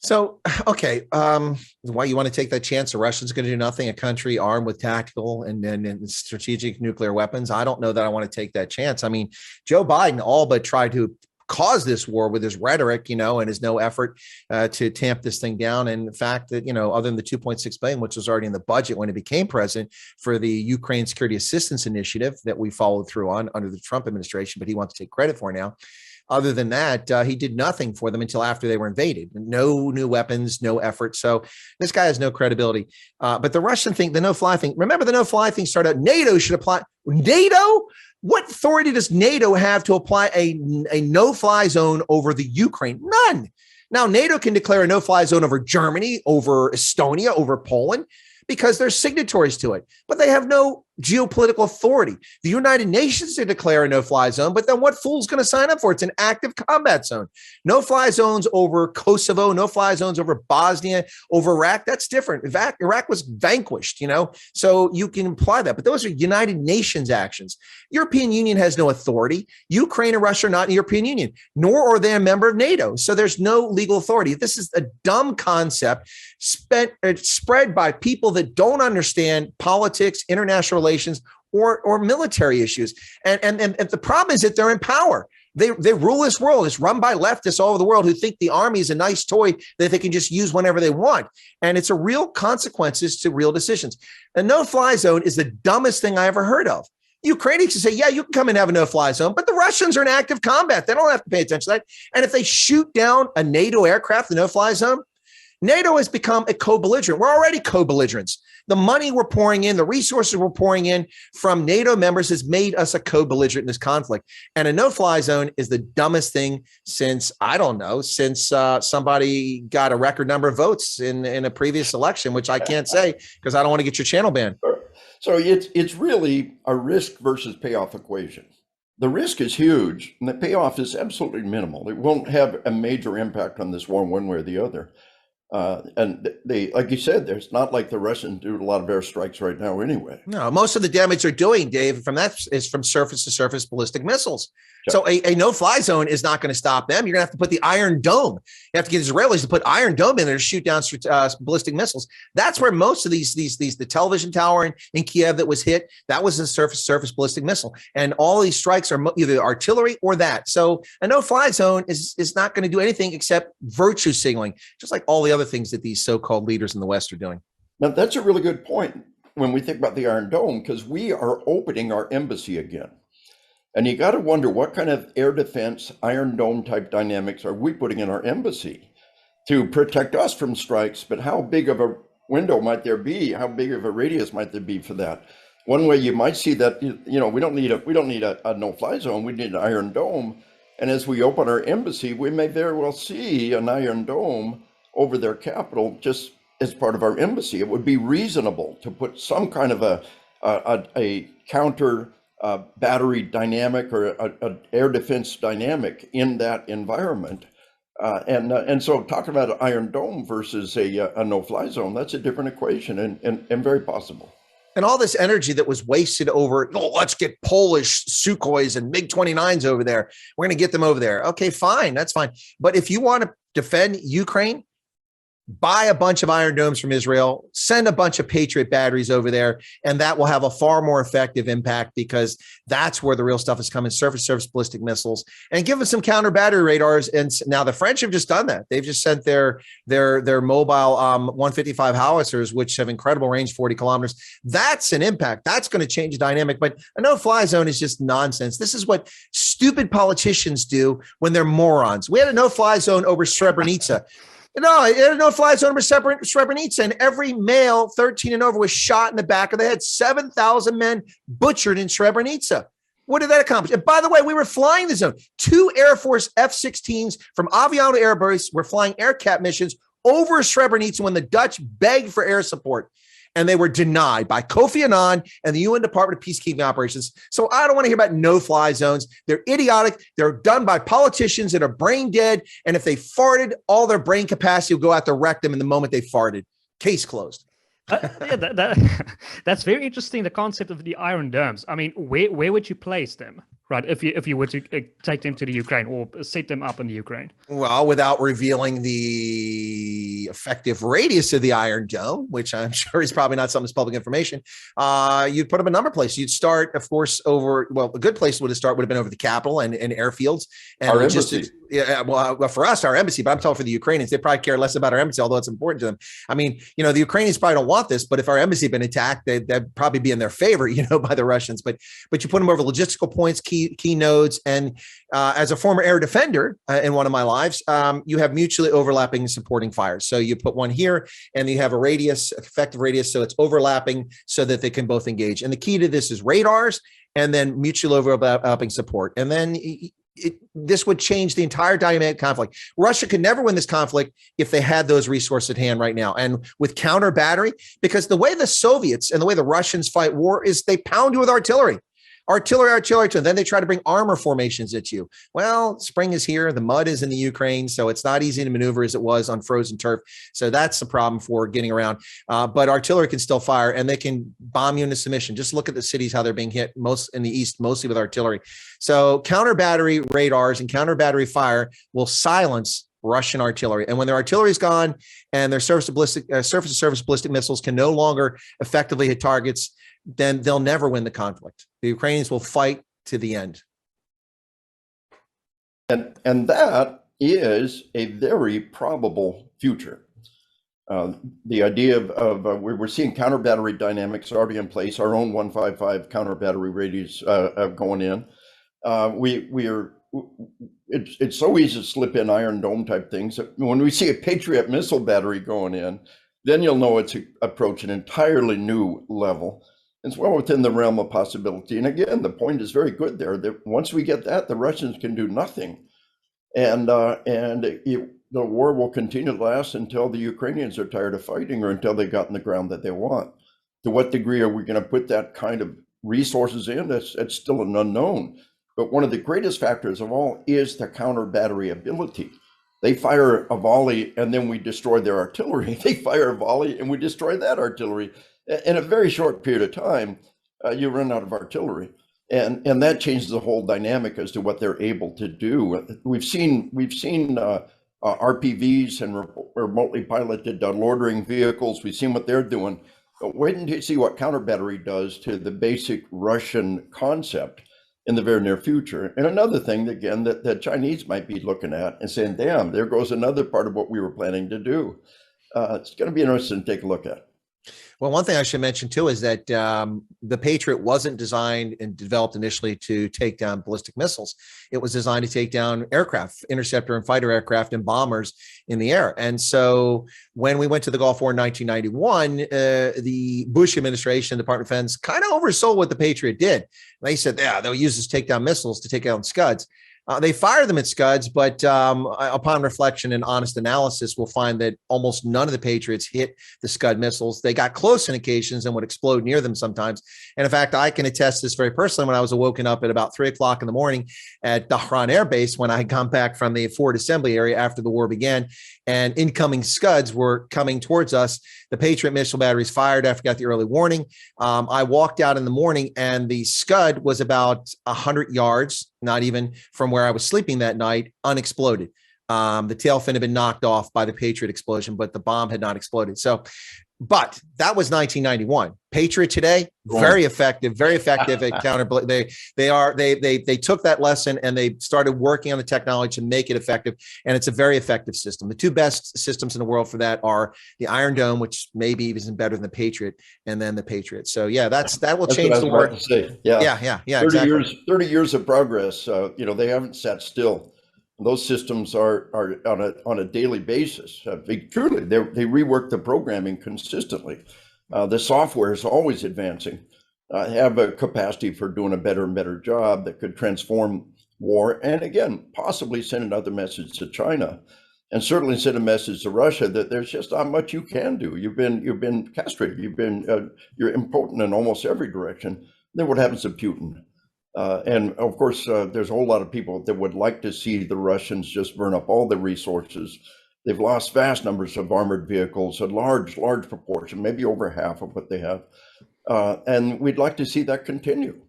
So, okay, why you want to take that chance? The Russians going to do nothing? A country armed with tactical and strategic nuclear weapons? I don't know that I want to take that chance. I mean, Joe Biden all but tried to cause this war with his rhetoric, and his no effort to tamp this thing down. And the fact that, other than the 2.6 billion, which was already in the budget when he became president for the Ukraine Security Assistance Initiative that we followed through on under the Trump administration, but he wants to take credit for now. Other than that, he did nothing for them until after they were invaded. No new weapons, no effort. So this guy has no credibility. But the Russian thing, the no-fly thing, remember the no-fly thing started out, NATO should apply. NATO? What authority does NATO have to apply a no-fly zone over the Ukraine? None. Now, NATO can declare a no-fly zone over Germany, over Estonia, over Poland, because they're signatories to it. But they have no geopolitical authority. The United Nations to declare a no-fly zone, but then what fool's going to sign up for it? It's an active combat zone. No-fly zones over Kosovo, no-fly zones over Bosnia, over Iraq. That's different. Iraq was vanquished, so you can imply that. But those are United Nations actions. European Union has no authority. Ukraine and Russia are not in the European Union, nor are they a member of NATO. So there's no legal authority. This is a dumb concept spread by people that don't understand politics, international relations, or military issues. And the problem is that they're in power. They rule this world. It's run by leftists all over the world who think the army is a nice toy that they can just use whenever they want. And it's a real consequences to real decisions. A no-fly zone is the dumbest thing I ever heard of. Ukrainians can say, yeah, you can come and have a no-fly zone, but the Russians are in active combat. They don't have to pay attention to that. And if they shoot down a NATO aircraft, the no-fly zone, NATO has become a co-belligerent. We're already co-belligerents. The money we're pouring in, the resources we're pouring in from NATO members has made us a co-belligerent in this conflict. And a no-fly zone is the dumbest thing since somebody got a record number of votes in a previous election, which I can't say because I don't want to get your channel banned. So it's really a risk versus payoff equation. The risk is huge and the payoff is absolutely minimal. It won't have a major impact on this war one way or the other. And they, like you said, there's not like the Russians do a lot of airstrikes right now anyway. No, most of the damage they're doing, Dave, from that is from surface to surface ballistic missiles. Yeah. So a no-fly zone is not going to stop them. You're going to have to put the Iron Dome. You have to get Israelis to put Iron Dome in there to shoot down ballistic missiles. That's where most of the television tower in Kiev that was hit, that was a surface ballistic missile. And all these strikes are either artillery or that. So a no-fly zone is not going to do anything except virtue signaling, just like all the other things that these so-called leaders in the West are doing. Now, that's a really good point when we think about the Iron Dome, because we are opening our embassy again. And you got to wonder what kind of air defense, Iron Dome type dynamics are we putting in our embassy to protect us from strikes? But how big of a window might there be? How big of a radius might there be for that? One way you might see that, we don't need a no-fly zone. We need an Iron Dome. And as we open our embassy, we may very well see an Iron Dome over their capital just as part of our embassy. It would be reasonable to put some kind of a counter battery dynamic or an air defense dynamic in that environment. And so talking about an Iron Dome versus a no-fly zone, that's a different equation and very possible. And all this energy that was wasted over, let's get Polish Sukhois and MiG-29s over there. We're going to get them over there. Okay, fine. That's fine. But if you want to defend Ukraine, buy a bunch of Iron Domes from Israel, send a bunch of Patriot batteries over there, and that will have a far more effective impact because that's where the real stuff is coming, surface ballistic missiles, and give us some counter battery radars. And now the French have just done that. They've just sent their mobile 155 howitzers, which have incredible range, 40 kilometers. That's an impact. That's going to change the dynamic. But a no-fly zone is just nonsense. This is what stupid politicians do when they're morons. We had a no-fly zone over Srebrenica. No, it had a no-fly zone over Srebrenica, and every male 13 and over was shot in the back of the head. 7,000 men butchered in Srebrenica. What did that accomplish? And by the way, we were flying the zone. 2 Air Force F-16s from Aviano Air Base were flying AirCat missions over Srebrenica when the Dutch begged for air support. And they were denied by Kofi Annan and the UN Department of Peacekeeping Operations. So I don't want to hear about no-fly zones. They're idiotic. They're done by politicians that are brain dead. And if they farted, all their brain capacity will go out the rectum in the moment they farted. Case closed. Yeah, that's very interesting. The concept of the Iron Domes. I mean, where would you place them, right? If you were to take them to the Ukraine or set them up in the Ukraine. Well, without revealing the effective radius of the Iron Dome, which I'm sure is probably not something that's public information, you'd put them a number of places. You'd start, of course, a good place would have been over the Capitol and airfields and Our logistics. embassy. Yeah, well, for us, our embassy, but I'm talking for the Ukrainians. They probably care less about our embassy, although it's important to them. I mean, the Ukrainians probably don't want this, but if our embassy had been attacked, that'd probably be in their favor, by the Russians. But you put them over logistical points, key nodes, and as a former air defender in one of my lives, you have mutually overlapping and supporting fires. So you put one here, and you have a effective radius, so it's overlapping, so that they can both engage. And the key to this is radars, and then mutual overlapping support, and then this would change the entire dynamic conflict. Russia could never win this conflict if they had those resources at hand right now. And with counter battery, because the way the Soviets and the way the Russians fight war is they pound you with artillery. And then they try to bring armor formations at you. Well, spring is here. The mud is in the Ukraine, so it's not easy to maneuver as it was on frozen turf. So that's the problem for getting around. But artillery can still fire, and they can bomb you into submission. Just look at the cities, how they're being hit, most in the east, mostly with artillery. So counter battery radars and counter battery fire will silence Russian artillery. And when their artillery is gone and their surface-to-surface ballistic missiles can no longer effectively hit targets, then they'll never win the conflict. The Ukrainians will fight to the end. And that is a very probable future. The idea of we're seeing counter battery dynamics already in place. Our own 155 counter battery radius going in. It's so easy to slip in Iron Dome type things. When we see a Patriot missile battery going in, then you'll know it's approaching an entirely new level. It's well within the realm of possibility. And again, the point is very good there, that once we get that, the Russians can do nothing. And the war will continue to last until the Ukrainians are tired of fighting, or until they've gotten the ground that they want. To what degree are we going to put that kind of resources in? That's still an unknown. But one of the greatest factors of all is the counter battery ability. They fire a volley and then we destroy their artillery. They fire a volley and we destroy that artillery. In a very short period of time, you run out of artillery. And that changes the whole dynamic as to what they're able to do. We've seen RPVs and remotely piloted loitering vehicles. We've seen what they're doing. But wait until you see what counter battery does to the basic Russian concept in the very near future. And another thing, again, that the Chinese might be looking at and saying, damn, there goes another part of what we were planning to do. It's going to be interesting to take a look at. Well, one thing I should mention too is that the Patriot wasn't designed and developed initially to take down ballistic missiles. It was designed to take down aircraft, interceptor and fighter aircraft and bombers in the air. And so when we went to the Gulf War in 1991, the Bush administration, Department of Defense, kind of oversold what the Patriot did. They said, yeah, they'll use this takedown missiles to take down Scuds. They fire them at Scuds, but upon reflection and honest analysis, we'll find that almost none of the Patriots hit the Scud missiles. They got close on occasions and would explode near them sometimes. And in fact, I can attest this very personally when I was woken up at about 3 o'clock in the morning at Dahran Air Base when I had come back from the Ford Assembly area after the war began, and incoming Scuds were coming towards us. The Patriot missile batteries fired after I got the early warning. I walked out in the morning and the Scud was about 100 yards, not even from where I was sleeping that night, unexploded. The tail fin had been knocked off by the Patriot explosion, but the bomb had not exploded. So, but that was 1991. Patriot today, very effective at counter. They took that lesson and they started working on the technology to make it effective. And it's a very effective system. The two best systems in the world for that are the Iron Dome, which maybe even better than the Patriot, and then the Patriot. So yeah, that will change the world. Yeah. 30 years of progress. They haven't sat still. Those systems are on a daily basis. They rework the programming consistently. The software is always advancing. Have a capacity for doing a better and better job that could transform war, and again, possibly send another message to China, and certainly send a message to Russia that there's just not much you can do. You've been castrated. You're impotent in almost every direction. Then what happens to Putin? And of course, there's a whole lot of people that would like to see the Russians just burn up all the resources They've lost vast numbers of armored vehicles, a large proportion, maybe over half of what they have. And we'd like to see that continue.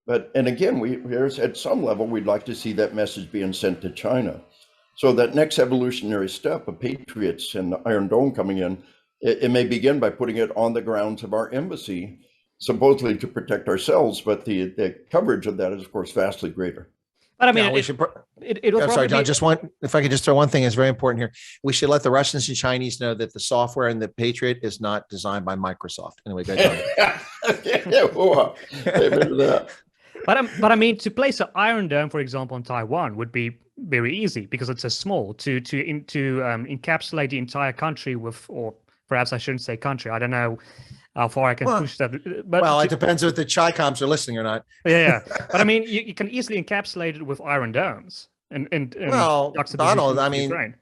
And again, there's at some level, we'd like to see that message being sent to China. So that next evolutionary step of Patriots and the Iron Dome coming in, it may begin by putting it on the grounds of our embassy, supposedly to protect ourselves, but the coverage of that is, of course, vastly greater. But I mean, Yeah, it will I'm sorry, probably John, if I could just throw one thing is very important here. We should let the Russians and Chinese know that the software in the Patriot is not designed by Microsoft. Anyway, go ahead. Amen to that. But I mean, to place an Iron Dome, for example, in Taiwan would be very easy because it's so small to encapsulate the entire country with, or perhaps I shouldn't say country. I don't know how far I can push that. But well, it depends if the Chi-Coms are listening or not. Yeah. But I mean, you can easily encapsulate it with Iron Domes. And well, Donald, I mean, Ukraine.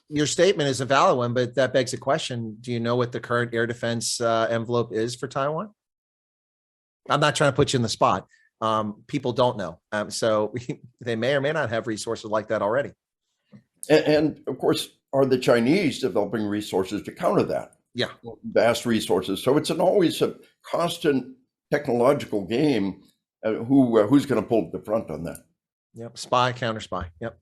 Your statement is a valid one, but that begs a question. Do you know what the current air defense envelope is for Taiwan? I'm not trying to put you in the spot. People don't know. So they may or may not have resources like that already. And of course, are the Chinese developing resources to counter that? Yeah. Vast resources. So it's always a constant technological game. Who's going to pull the front on that? Yep. Spy, counter spy. Yep.